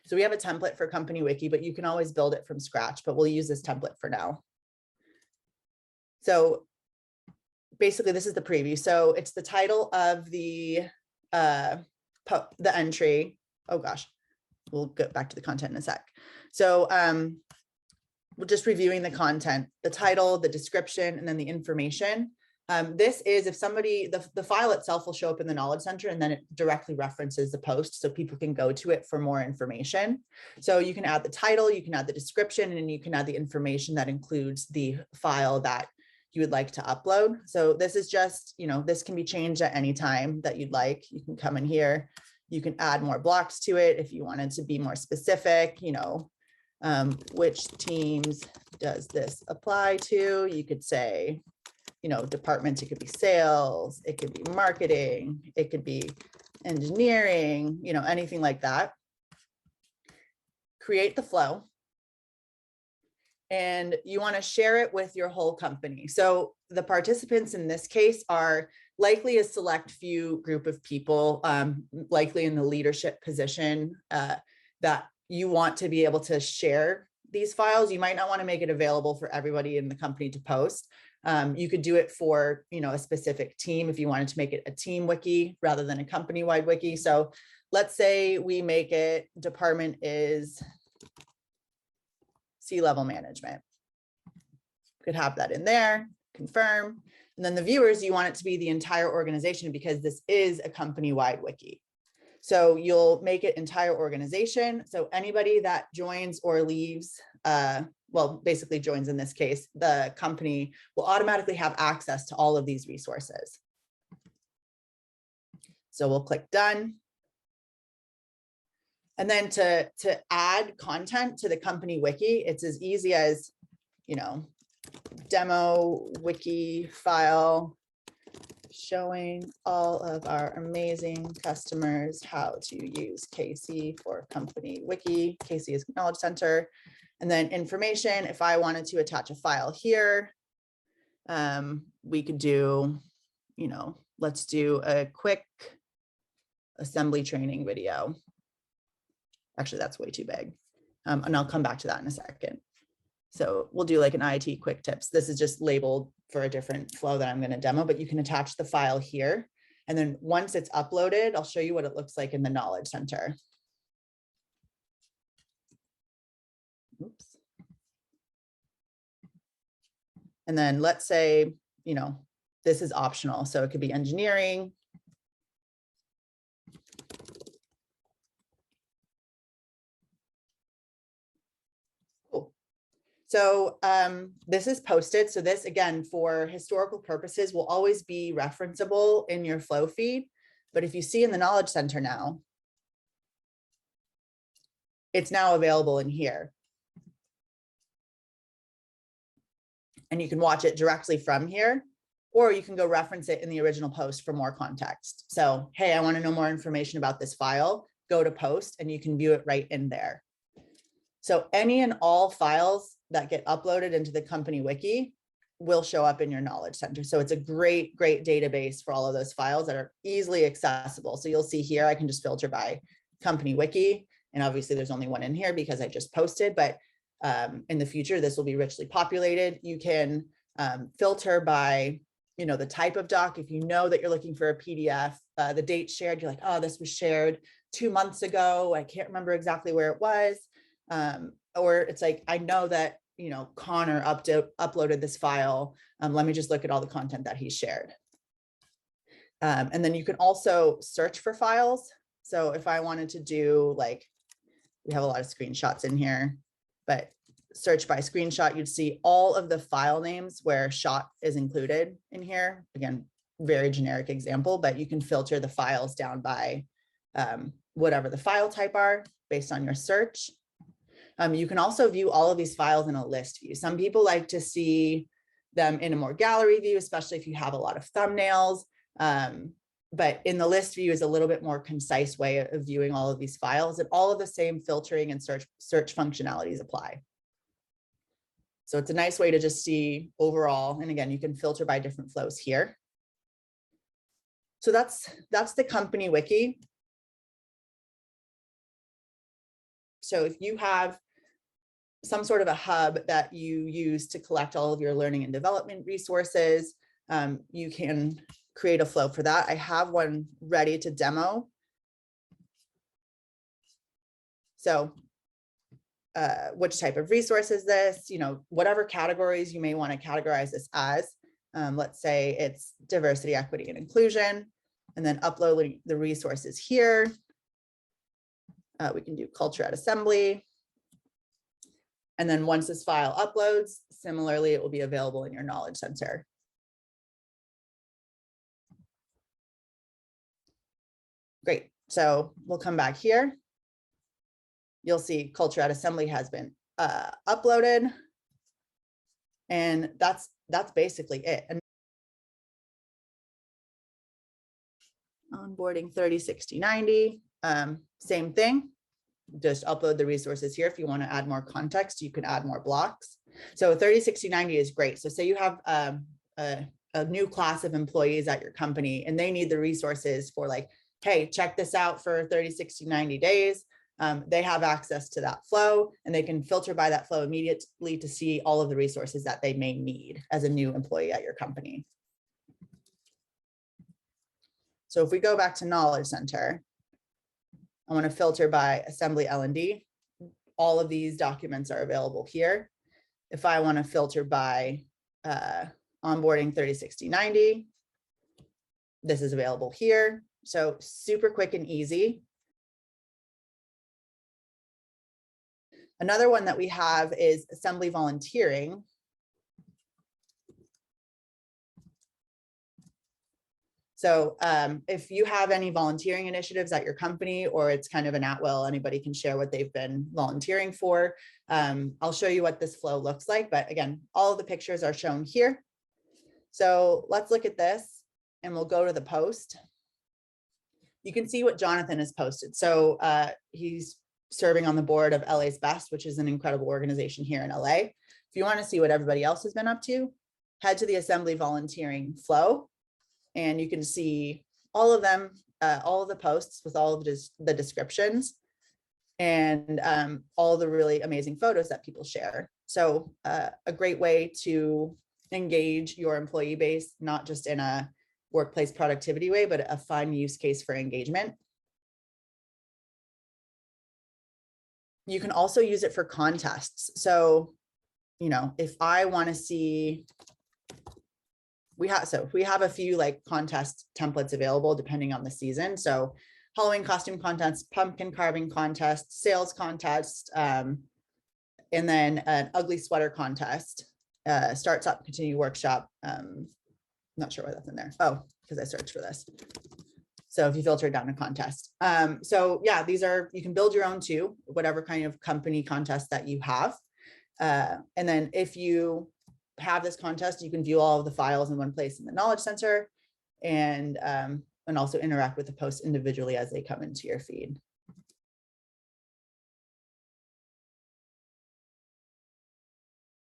So we have a template for company wiki, but you can always build it from scratch, but we'll use this template for now. So basically this is the preview. So it's the title of the entry. Oh gosh, we'll get back to the content in a sec. So we're just reviewing the content, the title, the description, and then the information. This is if somebody, the file itself will show up in the Knowledge Center, and then it directly references the post so people can go to it for more information. So you can add the title, you can add the description, and you can add the information that includes the file that you would like to upload. So this is just, this can be changed at any time that you'd like. You can come in here, you can add more blocks to it if you wanted to be more specific, which teams does this apply to? You could say, departments, it could be sales, it could be marketing, it could be engineering, anything like that. Create the flow. And you want to share it with your whole company. So the participants in this case are likely a select few group of people, likely in the leadership position that you want to be able to share these files. You might not want to make it available for everybody in the company to post. You could do it for, a specific team if you wanted to make it a team wiki rather than a company-wide wiki. So let's say we make it department is C-level management. Could have that in there, confirm. And then the viewers, you want it to be the entire organization because this is a company-wide wiki. So you'll make it entire organization. So anybody that joins or leaves, well, basically joins in this case, the company will automatically have access to all of these resources. So we'll click done. And then to add content to the company wiki, it's as easy as, demo wiki file showing all of our amazing customers how to use KC for company wiki. KC is Knowledge Center. And then information, if I wanted to attach a file here, we could do, let's do a quick assembly training video. Actually, that's way too big. And I'll come back to that in a second. So we'll do like an IT quick tips. This is just labeled for a different flow that I'm going to demo, but you can attach the file here. And then once it's uploaded, I'll show you what it looks like in the Knowledge Center. Oops. And then let's say, this is optional. So it could be engineering. So this is posted. So this, again, for historical purposes, will always be referenceable in your flow feed. But if you see in the Knowledge Center now, it's now available in here. And you can watch it directly from here, or you can go reference it in the original post for more context. So, hey, I want to know more information about this file, go to post, and you can view it right in there. So any and all files that get uploaded into the company wiki will show up in your Knowledge Center. So it's a great, great database for all of those files that are easily accessible. So you'll see here, I can just filter by company wiki. And obviously there's only one in here because I just posted, but in the future, this will be richly populated. You can filter by, the type of doc. If you know that you're looking for a PDF, the date shared, you're like, oh, this was shared 2 months ago. I can't remember exactly where it was. Or it's like, I know that, Connor uploaded this file. Let me just look at all the content that he shared. And then you can also search for files. So if I wanted to do we have a lot of screenshots in here, but search by screenshot, you'd see all of the file names where shot is included in here. Again, very generic example, but you can filter the files down by whatever the file type are based on your search. You can also view all of these files in a list view. Some people like to see them in a more gallery view, especially if you have a lot of thumbnails. But in the list view is a little bit more concise way of viewing all of these files, and all of the same filtering and search functionalities apply. So it's a nice way to just see overall. And again, you can filter by different flows here. So that's the company wiki. So if you have some sort of a hub that you use to collect all of your learning and development resources, you can create a flow for that. I have one ready to demo. So which type of resource is this? You know, whatever categories you may want to categorize this as. Let's say it's diversity, equity, and inclusion, and then uploading the resources here. We can do culture at assembly. And then once this file uploads, similarly, it will be available in your knowledge center. Great. So we'll come back here. You'll see culture at assembly has been uploaded. And that's basically it. And onboarding 30, 60, 90, same thing. Just upload the resources here. If you want to add more context, you can add more blocks. So 30, 60, 90 is great. So say you have a new class of employees at your company and they need the resources for like, hey, check this out for 30, 60, 90 days. They have access to that flow and they can filter by that flow immediately to see all of the resources that they may need as a new employee at your company. So if we go back to Knowledge Center, I want to filter by assembly L&D. All of these documents are available here. If I want to filter by onboarding 30, 60, 90, this is available here. So super quick and easy. Another one that we have is assembly volunteering. So if you have any volunteering initiatives at your company, or it's kind of an at-will, anybody can share what they've been volunteering for. I'll show you what this flow looks like, but again, all of the pictures are shown here. So let's look at this and we'll go to the post. You can see what Jonathan has posted. So he's serving on the board of LA's Best, which is an incredible organization here in LA. If you want to see what everybody else has been up to, head to the assembly volunteering flow. And you can see all of them, all of the posts with all of the descriptions and all the really amazing photos that people share. So a great way to engage your employee base, not just in a workplace productivity way, but a fun use case for engagement. You can also use it for contests. So, you know, if I want to see, we have a few like contest templates available depending on the season. So Halloween costume contest, pumpkin carving contest, sales contest, and then an ugly sweater contest, start, stop, continue workshop. Not sure why that's in there. Oh, because I searched for this. So if you filter it down to contest. So yeah, these are, you can build your own too, whatever kind of company contest that you have. And then if you have this contest, you can view all of the files in one place in the Knowledge Center and also interact with the posts individually as they come into your feed.